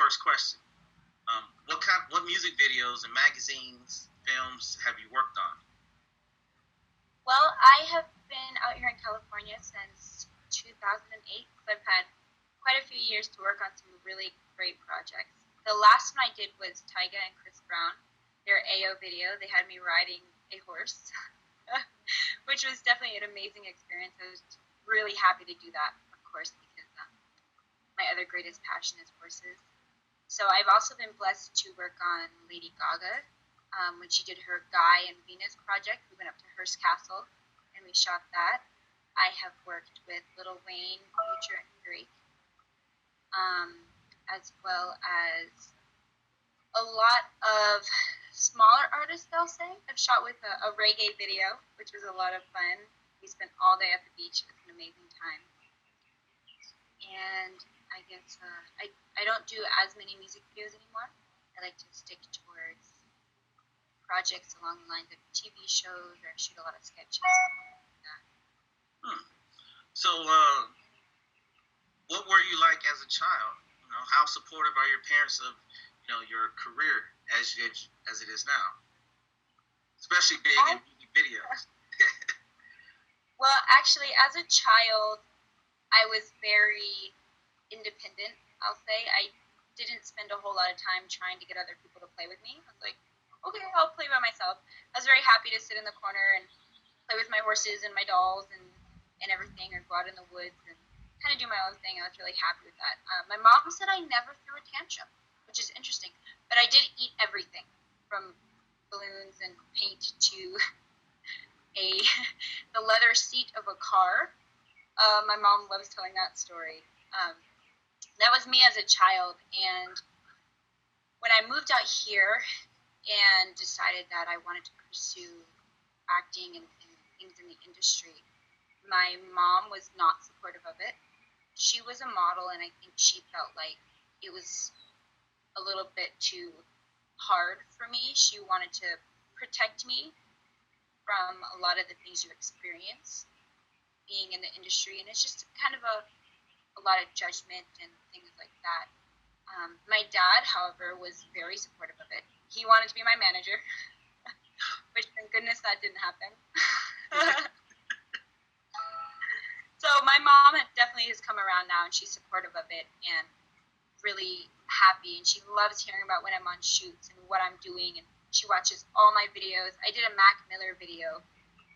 first question. What music videos and magazines, films have you worked on? Well, I have been out here in California since 2008. So I've had quite a few years to work on some really great projects. The last one I did was Tyga and Chris Brown, their AO video. They had me riding a horse, which was definitely an amazing experience. I was really happy to do that, of course, because my other greatest passion is horses. So I've also been blessed to work on Lady Gaga. When she did her Guy and Venus project, we went up to Hearst Castle and we shot that. I have worked with Lil Wayne, Future, and Drake, as well as a lot of smaller artists, I'll say. I've shot with a reggae video, which was a lot of fun. We spent all day at the beach. It was an amazing time. And I guess I don't do as many music videos anymore. I like to stick towards projects along the lines of TV shows, or shoot a lot of sketches. Like that. So, what were you like as a child? How supportive are your parents of, your career as it is now, especially being in music videos? Well, actually, as a child, I was very independent, I'll say. I didn't spend a whole lot of time trying to get other people to play with me. I was like, okay, I'll play by myself. I was very happy to sit in the corner and play with my horses and my dolls and everything, or go out in the woods and kind of do my own thing. I was really happy with that. My mom said I never threw a tantrum, which is interesting. But I did eat everything, from balloons and paint to the leather seat of a car. My mom loves telling that story. That was me as a child. And when I moved out here and decided that I wanted to pursue acting and things in the industry, my mom was not supportive of it. She was a model, and I think she felt like it was a little bit too hard for me. She wanted to protect me from a lot of the things you experience being in the industry, and it's just kind of a lot of judgment and things like that. My dad, however, was very supportive of it. He wanted to be my manager, which thank goodness that didn't happen. So my mom definitely has come around now, and she's supportive of it and really happy, and she loves hearing about when I'm on shoots and what I'm doing, and she watches all my videos. I did a Mac Miller video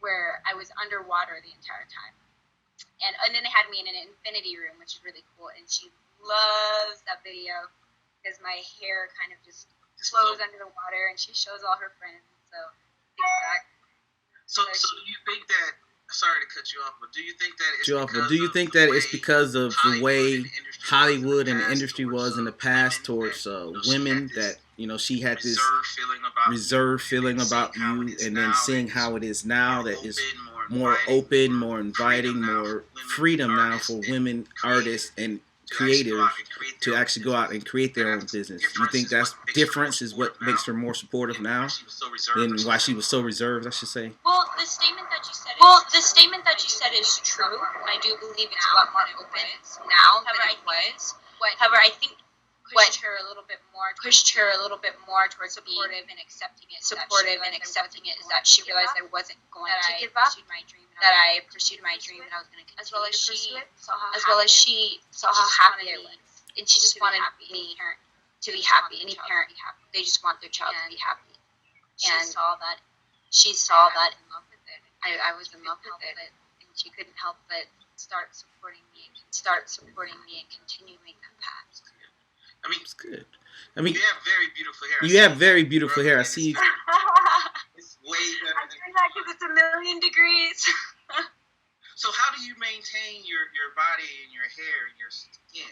where I was underwater the entire time, and then they had me in an infinity room, which is really cool, and she loves that video because my hair kind of just flows under the water, and she shows all her friends. So do you think that? Sorry to cut you off, but do you think that it's because of the way Hollywood and the industry was in the past towards women, that she had this reserved feeling about you, and then seeing how it is now, that is more open, more inviting, more freedom now for women artists and creators to actually go out and create their own business? You think that's difference is what makes her more supportive now than why she was so reserved, I should say? Well, the statement that you said is true. I do believe it's a lot more open now than it was. However, I think pushed her a little bit more towards supportive and accepting it. Is that she realized I wasn't going to give up. That I pursued my dream, and I was going to continue to pursue it. She saw how happy I was, and she just wanted me to be happy. Any parent, they just want their child to be happy. And she saw that. I was in love with it, and she couldn't help but start supporting me and continuing that path. I mean, It's good. you have very beautiful hair. You have very beautiful hair. I see. It's way better. I'm doing that because it's 1,000,000 degrees. So how do you maintain your body and your hair and your skin?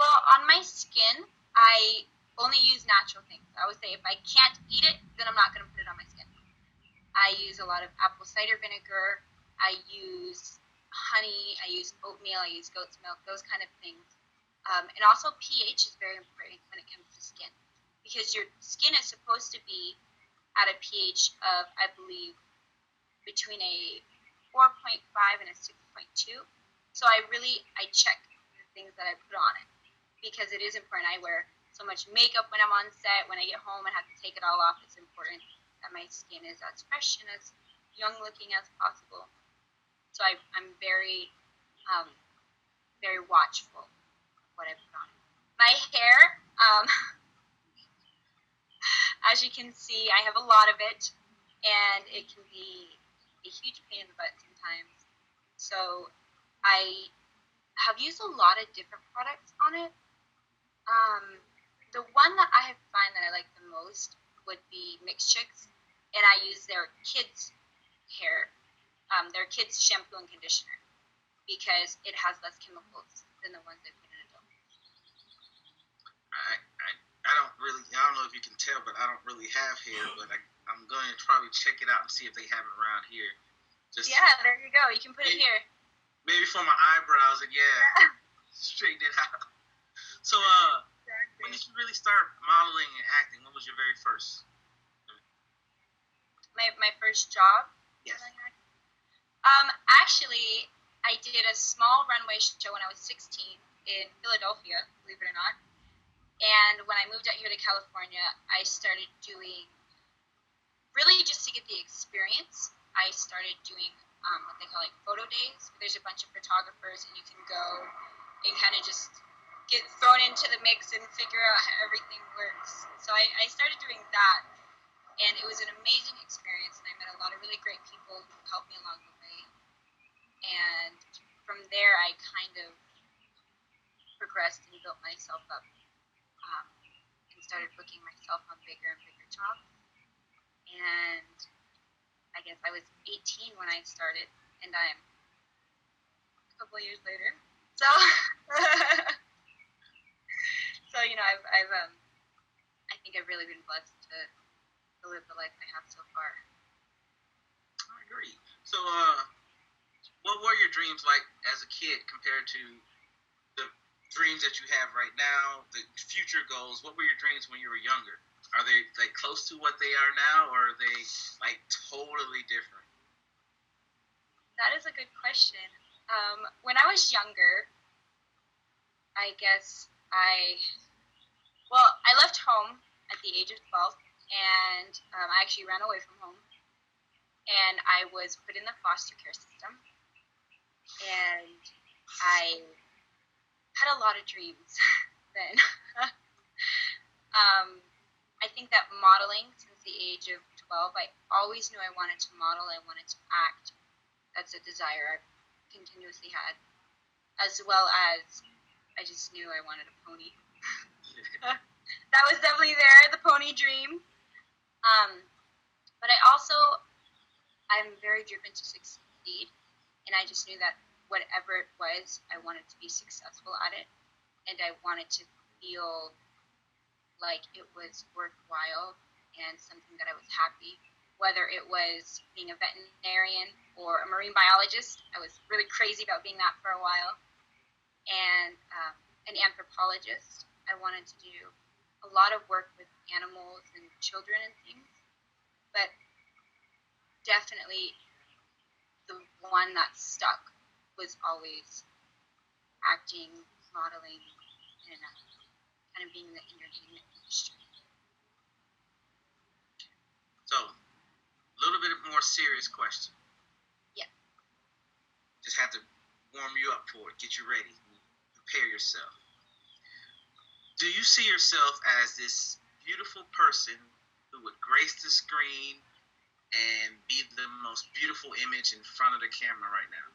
Well, on my skin, I only use natural things. I would say if I can't eat it, then I'm not going to put it on my skin. I use a lot of apple cider vinegar. I use honey. I use oatmeal. I use goat's milk, those kind of things. And also pH is very important when it comes to skin, because your skin is supposed to be at a pH of, I believe, between a 4.5 and a 6.2. So I check the things that I put on it. because it is important. I wear so much makeup when I'm on set. When I get home and have to take it all off, it's important that my skin is as fresh and as young looking as possible. So I'm very, very watchful of what I put on. My hair, as you can see, I have a lot of it, and it can be a huge pain in the butt sometimes. So I have used a lot of different products on it. The one that I find that I like the most would be Mixed Chicks, and I use their kids' hair, their kids' shampoo and conditioner, because it has less chemicals than the ones they put in adults. I don't know if you can tell, but I don't really have hair, but I'm going to probably check it out and see if they have it around here. Yeah, there you go. You can put it here. Maybe for my eyebrows, and straighten it out. So, exactly. When did you really start modeling and acting? What was your very first? My first job? Yes. Actually, I did a small runway show when I was 16 in Philadelphia, believe it or not. And when I moved out here to California, I started doing, really just to get the experience, I started doing what they call like photo days. There's a bunch of photographers, and you can go and kind of just get thrown into the mix and figure out how everything works. So I started doing that, and it was an amazing experience, and I met a lot of really great people who helped me along the way. And from there, I kind of progressed and built myself up, and started booking myself on bigger and bigger jobs. And I guess I was 18 when I started, and I'm a couple years later. So, I think I've really been blessed to live the life I have so far. I agree. So, what were your dreams like as a kid compared to the dreams that you have right now, the future goals? What were your dreams when you were younger? Are they like close to what they are now, or are they like totally different? That is a good question. When I was younger, I guess I left home at the age of 12, and I actually ran away from home, and I was put in the foster care system, and I had a lot of dreams then. I think that modeling, since the age of 12, I always knew I wanted to model, I wanted to act. That's a desire I've continuously had, as well as I just knew I wanted a pony. That was definitely there, the pony dream. But I'm very driven to succeed, and I just knew that whatever it was, I wanted to be successful at it, and I wanted to feel like it was worthwhile and something that I was happy. Whether it was being a veterinarian or a marine biologist, I was really crazy about being that for a while, and an anthropologist. I wanted to do a lot of work with animals and children and things, but definitely the one that stuck was always acting, modeling, and kind of being in the entertainment industry. So, a little bit more serious question. Yeah. Just have to warm you up for it, get you ready, prepare yourself. Do you see yourself as this beautiful person who would grace the screen and be the most beautiful image in front of the camera right now?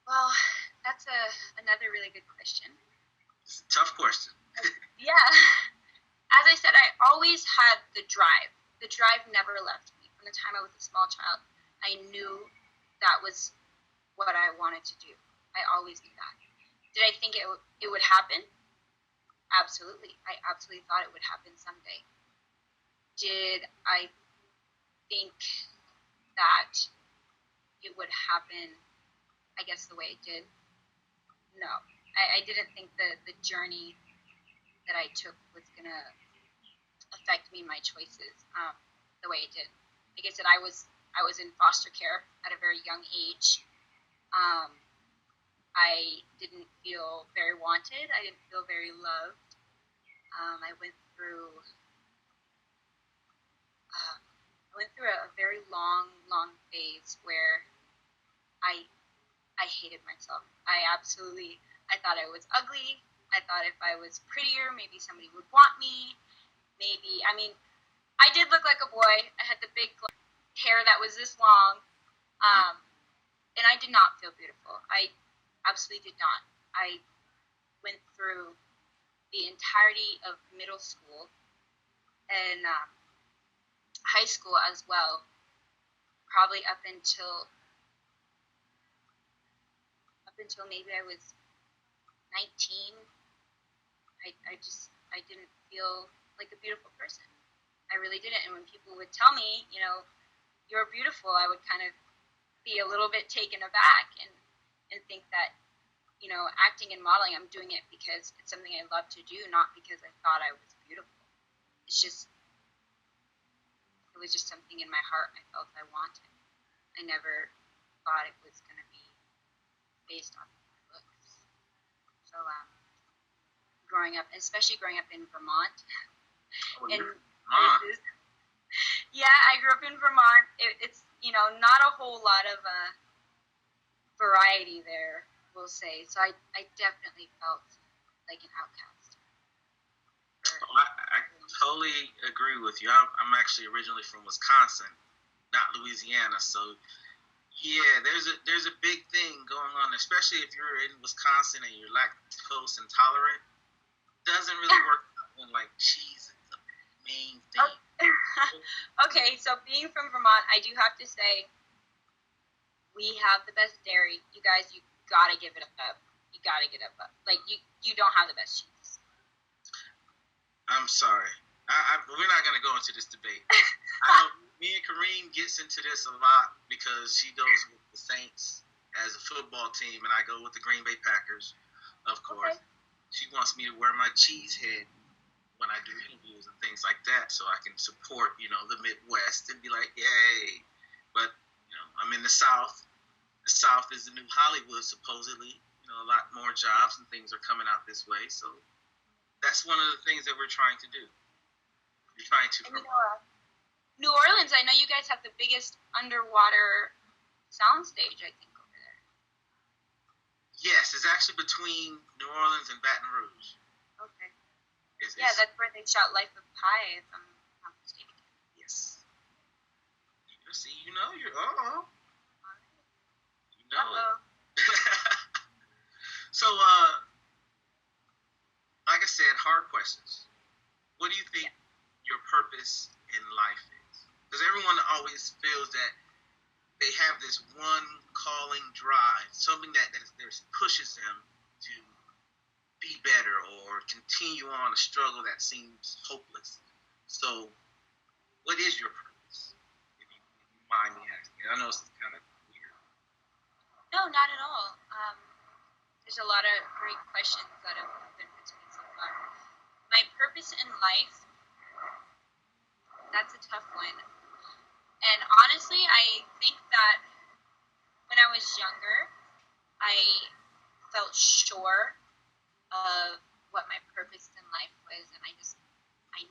Well, that's another really good question. It's a tough question. Yeah. As I said, I always had the drive. The drive never left me. From the time I was a small child, I knew that was what I wanted to do. I always knew that. Did I think it would happen? Absolutely. I absolutely thought it would happen someday. Did I think that it would happen, I guess, the way it did? No. I didn't think the journey that I took was going to affect me, my choices, the way it did. Like I said, I was in foster care at a very young age. I didn't feel very wanted. I didn't feel very loved. I went through a very long phase where I hated myself. I thought I was ugly. I thought if I was prettier, maybe somebody would want me. I did look like a boy. I had the big hair that was this long. And I did not feel beautiful. I absolutely did not. I went through the entirety of middle school and high school as well, probably up until maybe I was 19. I didn't feel like a beautiful person. I really didn't. And when people would tell me, you're beautiful, I would kind of be a little bit taken aback and think that, acting and modeling, I'm doing it because it's something I love to do, not because I thought I was beautiful. It was just something in my heart I felt I wanted. I never thought it was going to be based on my looks. So, especially growing up in Vermont. Yeah, I grew up in Vermont. It's not a whole lot of variety there, we'll say. So I definitely felt like an outcast. I totally agree with you. I'm actually originally from Wisconsin, not Louisiana. So yeah, there's a big thing going on, especially if you're in Wisconsin and you're lactose intolerant. Doesn't really work when cheese is the main thing. Okay, so being from Vermont, I do have to say we have the best dairy. You guys, you gotta give it up. You gotta get up. You don't have the best cheese. I'm sorry. We're not gonna go into this debate. I know me and Kareem gets into this a lot because she goes with the Saints as a football team, and I go with the Green Bay Packers, of course. Okay. She wants me to wear my cheese head when I do interviews and things like that, so I can support, the Midwest and be like, yay. But, I'm in the South. The South is the new Hollywood, supposedly. A lot more jobs and things are coming out this way. So that's one of the things that we're trying to do. We're trying to promote. New Orleans, I know you guys have the biggest underwater soundstage, I think, over there. Yes, it's actually between New Orleans and Baton Rouge. Okay. That's where they shot Life of Pi, if I'm not mistaken. Yes. See, you're You know it. So, like I said, hard questions. What do you think your purpose in life is? Because everyone always feels that they have this one calling drive, something that pushes them to be better or continue on a struggle that seems hopeless. So, what is your purpose? If you mind me asking. I know it's kind of weird. No, not at all. There's a lot of great questions that have been put to me so far. My purpose in life, that's a tough one. And honestly, I think that when I was younger, I felt sure of what my purpose in life was, and I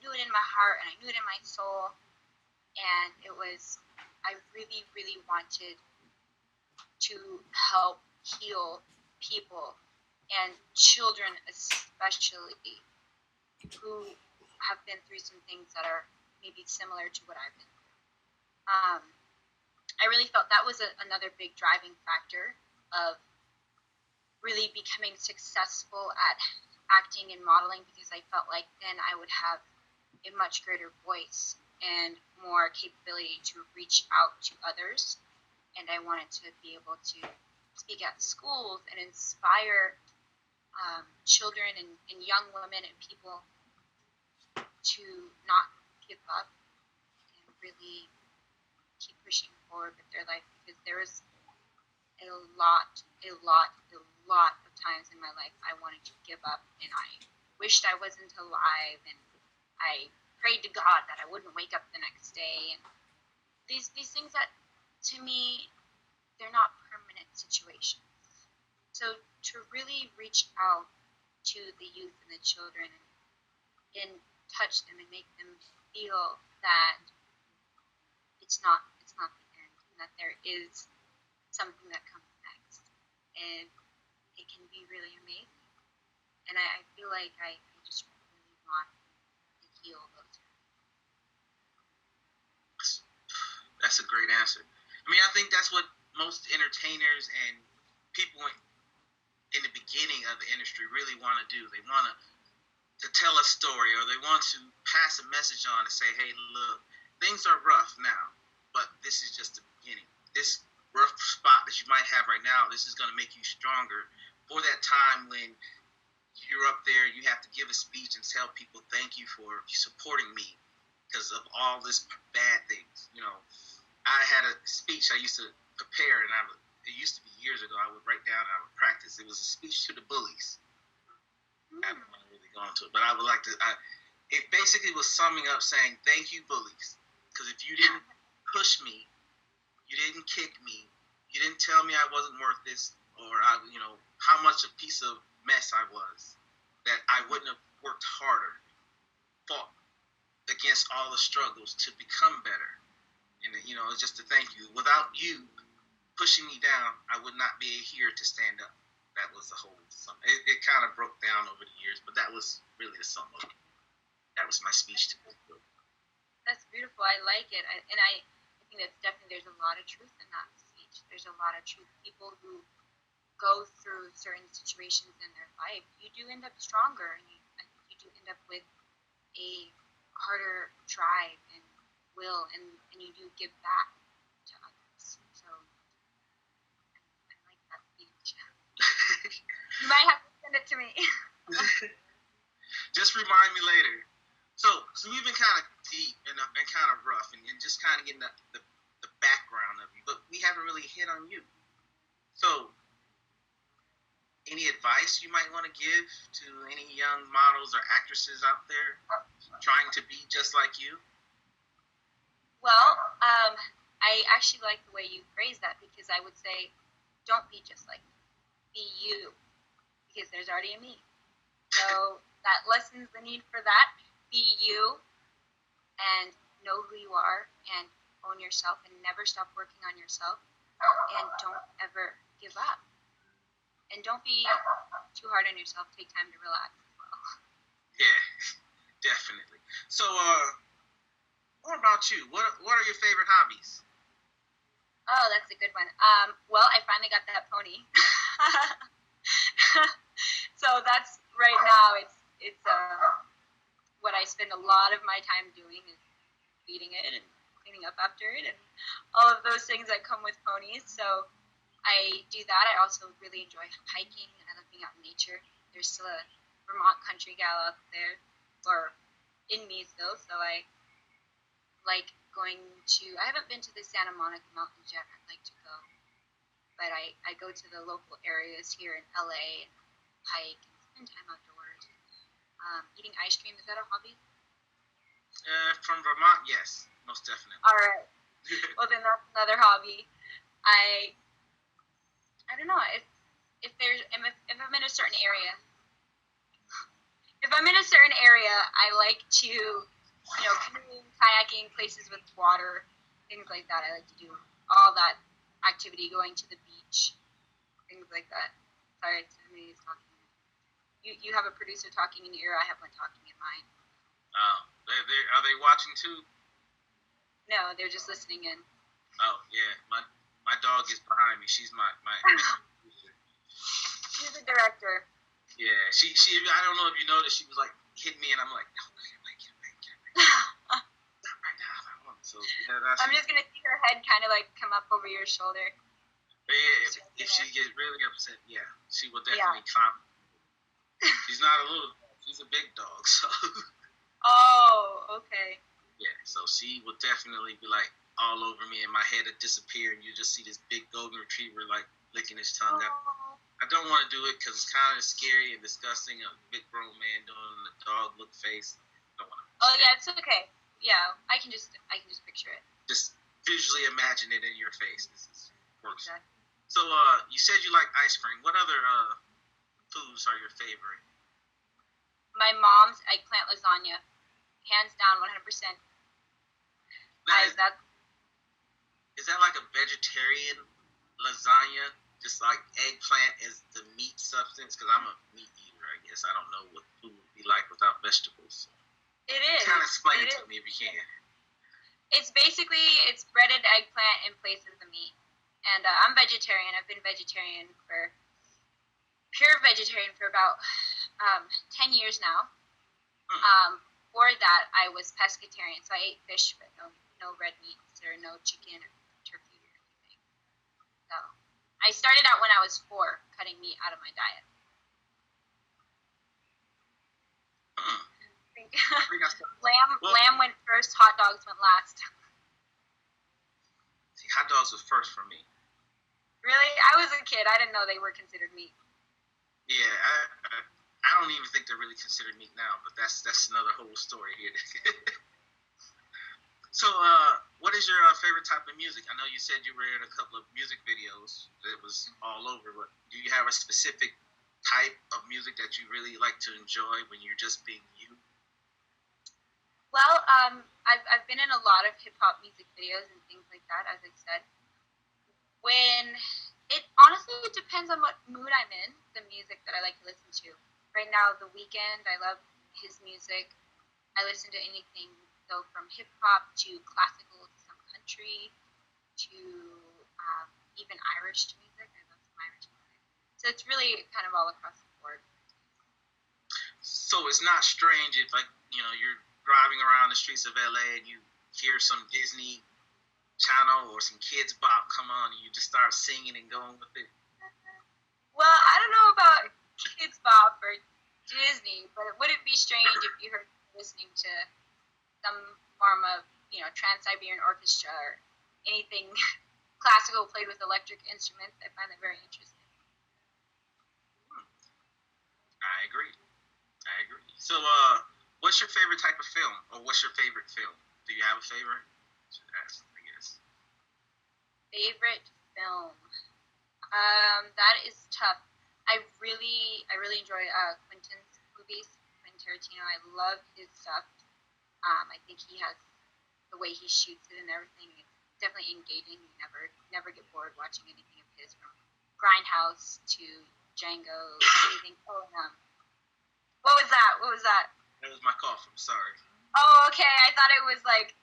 knew it in my heart, and I knew it in my soul, and I really, really wanted to help heal people, and children especially, who have been through some things that are maybe similar to what I've been through. I really felt that was another big driving factor of really becoming successful at acting and modeling, because I felt like then I would have a much greater voice and more capability to reach out to others. And I wanted to be able to speak at schools and inspire children and young women and people to not give up and really keep pushing forward with their life, because there was a lot of times in my life I wanted to give up, and I wished I wasn't alive, and I prayed to God that I wouldn't wake up the next day, and these things that, to me, they're not permanent situations. So so to really reach out to the youth and the children and touch them and make them feel that it's not the end, and that there is something that comes next, and it can be really amazing. And I feel like I just really want to heal those. That's a great answer. I mean, I think that's what most entertainers and people in the beginning of the industry really want to do. They want to tell a story, or they want to pass a message on and say, hey, look, things are rough now, but this is just the beginning. This rough spot that you might have right now, this is going to make you stronger for that time when you're up there, you have to give a speech and tell people thank you for supporting me because of all this bad things. You know, I had a speech I used to prepare, and it used to be years ago. I would write down, I would practice. It was a speech to the bullies. I haven't really gone to it, but I would like to. It basically was summing up saying, thank you, bullies, because if you didn't push me, you didn't kick me, you didn't tell me I wasn't worth this, or how much a piece of mess I was, that I wouldn't have worked harder, fought against all the struggles to become better. And just to thank you. Without you pushing me down, I would not be here to stand up. That was the whole sum. It kind of broke down over the years, but that was really the sum of it. That was my speech to people. That's beautiful. I like it. I think that's definitely, there's a lot of truth in that speech. There's a lot of truth. People who go through certain situations in their life, you do end up stronger, and I think you do end up with a harder drive and will, and you do give back to others. So I like that speech. You might have to send it to me. Just remind me later. So we've been kind of deep and kind of rough, and just kind of getting the background of you, but we haven't really hit on you. So, any advice you might want to give to any young models or actresses out there trying to be just like you? Well, I actually like the way you phrase that, because I would say, don't be just like me. Be you, because there's already a me. So that lessens the need for that. Be you, and know who you are, and own yourself, and never stop working on yourself, and don't ever give up. And don't be too hard on yourself. Take time to relax as well. Yeah, definitely. So, what about you? What are your favorite hobbies? Oh, that's a good one. Well, I finally got that pony. So that's right now. It's what I spend a lot of my time doing is feeding it and cleaning up after it and all of those things that come with ponies. So I do that. I also really enjoy hiking, and I love being out in nature. There's still a Vermont country gal out there, or in me still, so I like going to, I haven't been to the Santa Monica Mountains yet. I'd like to go, but I go to the local areas here in LA and hike and spend time outdoors. Eating ice cream, is that a hobby? From Vermont, yes, most definitely. All right. Well, then that's another hobby. I don't know if I'm in a certain area. If I'm in a certain area, I like to, canoeing, kayaking, places with water, things like that. I like to do all that activity, going to the beach, things like that. Sorry, somebody's talking. You have a producer talking in your ear. I have one talking in mine. Oh, are they watching too? No, they're just listening in. Oh yeah, my dog is behind me. She's my producer. She's a director. Yeah, she. I don't know if you noticed. She was like hitting me, and I'm like, no, not right now. So yeah, I'm just gonna see her head kind of like come up over your shoulder. Yeah, if she gets really upset, yeah, she will definitely climb. She's not a little dog. She's a big dog, so. Oh, okay. Yeah, so she will definitely be like all over me, and my head will disappear, and you just see this big golden retriever like licking his tongue out. I don't want to do it because it's kind of scary and disgusting. A big grown man doing a dog look face. Don't want to. Oh yeah, it's okay. Yeah, I can just picture it. Just visually imagine it in your face. This is works. Okay. So, you said you like ice cream. What other foods are your favorite? My mom's eggplant lasagna, hands down, 100%. Is that like a vegetarian lasagna? Just like eggplant is the meat substance? Because I'm a meat eater, I guess. I don't know what food would be like without vegetables. It is. Kind of explain it to me if you can. It's breaded eggplant in place of the meat. And I'm vegetarian. I've been pure vegetarian for about 10 years now. Before that, I was pescatarian, so I ate fish, but no red meats or no chicken or turkey or anything. So I started out when I was 4, cutting meat out of my diet. Lamb went first, hot dogs went last. See, hot dogs was first for me. Really? I was a kid. I didn't know they were considered meat. Yeah, I don't even think they're really considered meat now, but that's another whole story here. So, what is your favorite type of music? I know you said you were in a couple of music videos that was all over, but do you have a specific type of music that you really like to enjoy when you're just being you? Well, I've been in a lot of hip-hop music videos and things like that, as I said. Honestly, it depends on what mood I'm in, the music that I like to listen to. Right now, The Weeknd, I love his music. I listen to anything, so from hip-hop to classical to some country to even Irish music. I love some Irish music. So it's really kind of all across the board. So it's not strange if, like, you're driving around the streets of LA and you hear some Disney Channel or some Kids Bop come on and you just start singing and going with it? Well, I don't know about Kids Bop or Disney, but would it be strange if you heard listening to some form of, Trans-Siberian Orchestra or anything classical played with electric instruments? I find that very interesting. I agree. So, what's your favorite type of film, or what's your favorite film? Do you have a favorite? I guess. Favorite film? That is tough. I really enjoy Quentin's movies. Quentin Tarantino. I love his stuff. I think he has the way he shoots it and everything. It's definitely engaging. You never get bored watching anything of his, from Grindhouse to Django, anything. Oh, what was that? That was my cough. I'm sorry. Oh, okay. I thought it was like,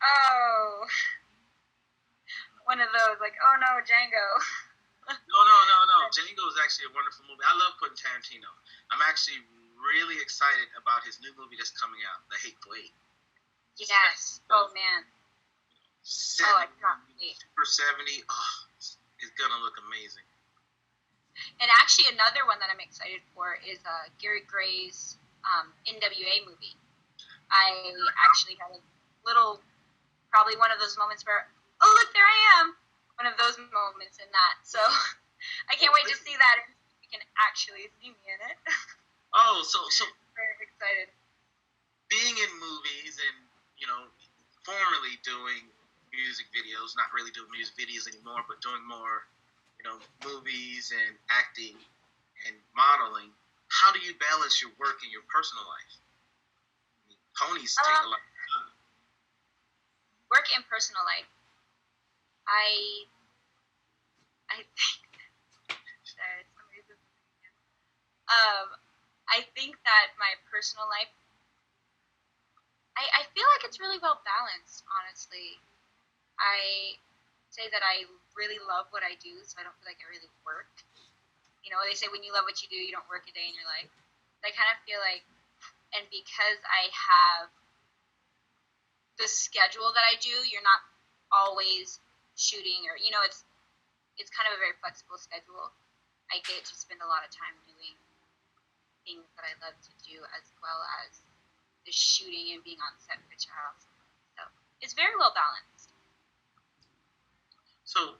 one of those, like, oh no, Django. No. Django is actually a wonderful movie. I love Quentin Tarantino. I'm actually really excited about his new movie that's coming out, The Hateful Eight. Yes. Oh, man. 70, I can't wait. For 70. Oh, it's going to look amazing. And actually, another one that I'm excited for is Gary Gray's NWA movie. I actually had a little, probably one of those moments where, oh, look, there I am. One of those moments in that. So I can't wait to see that. You can actually see me in it. Oh, so very excited. Being in movies and, formerly doing music videos, not really doing music videos anymore, but doing more, movies and acting and modeling, how do you balance your work and your personal life? Ponies take a lot of time. Work and personal life. I think. Sorry, somebody's listening again. I think that my personal life. I feel like it's really well balanced. Honestly, I say that I really love what I do, so I don't feel like I really work. They say when you love what you do, you don't work a day in your life. But I kind of feel like, and because I have the schedule that I do, you're not always shooting, or it's kind of a very flexible schedule. I get to spend a lot of time doing things that I love to do, as well as the shooting and being on set, which I also love. So it's very well balanced. So,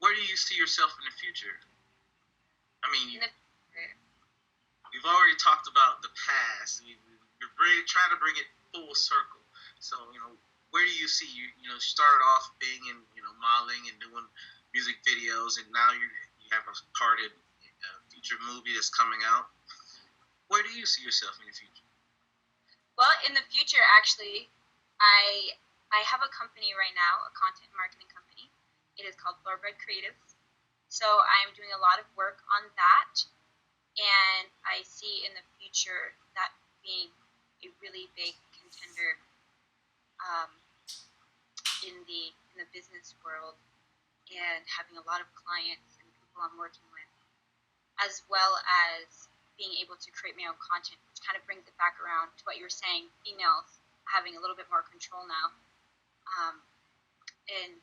where do you see yourself in the future? I mean, we've already talked about the past. We're trying to bring it full circle. So, where do you see you? Started off being in, modeling and doing music videos, and now you have a part in a feature movie that's coming out. Where do you see yourself in the future? Well, in the future, actually, I have a company right now, a content marketing company. It is called Florbread Creatives. So I'm doing a lot of work on that, and I see in the future that being a really big contender um, in the business world, and having a lot of clients and people I'm working with, as well as being able to create my own content, which kind of brings it back around to what you were saying, females having a little bit more control now, and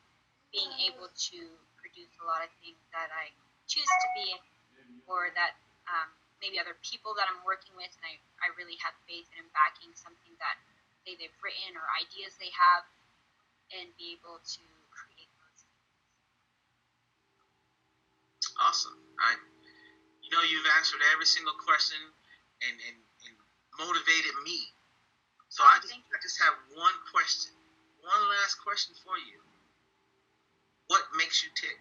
being able to produce a lot of things that I choose to be in, or that maybe other people that I'm working with, and I really have faith in backing something that they've written or ideas they have, and be able to create those things. Awesome. You've answered every single question and motivated me. So I just have one question, one last question for you. What makes you tick?